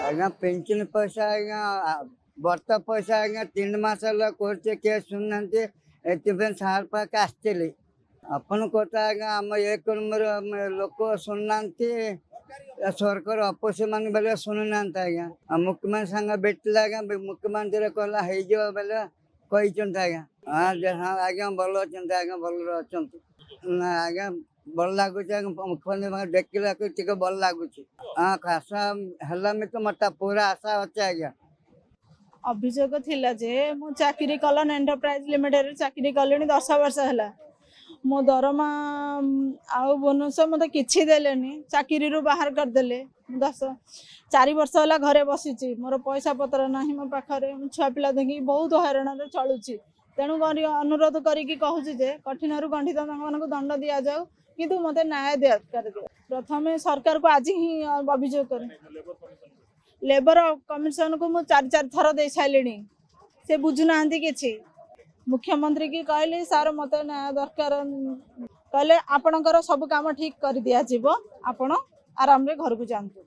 आज्ञा पेंशन पैसा आज्ञा बर्त पैसा आज्ञा 3 मास कोर्टे केस शुणुना सार पाक आसते आपन कथा आज्ञा आम 1 नंबर लोक शुणुना सरकार अपोसी मान बेले शुणुना आज्ञा मुख्यमंत्री सांगे भेटला आज्ञा मुख्यमंत्री कहला हो बेले कही आज्ञा हाँ आज्ञा भल अच्छा आज्ञा भल अच्छा आज्ञा भल लगुच मुख्यमंत्री देखला टे भल लगुच हाँ आशा है तो मत पूरा आशा अच्छे आज्ञा अभियोग थिला जे मु चाकरी कलन एंटरप्राइज लिमिटेड चाकरी कले 10 वर्ष है मो दरमा आउ बोनस मत कि देलेनी चाकरी रू बाहर करदे 4 वर्ष है घरे बसी मोर पैसा पत्र ना मो पाखे छुआ पिला देखिए बहुत हैरान चलुची तेणु अनुरोध करी कठिन गंठित दंड दि जाऊ किंतु मत न्याय दरकार प्रथम सरकार को आज ही अभियोग कर लेबर कमिशन को मुझे 4 थर दे सारे से बुझुना कि मुख्यमंत्री की कहले सार मत न्याय दरकार कहले आपणकर सब काम ठीक कर दिया जीवो आपण आराम रे घर को जांतु।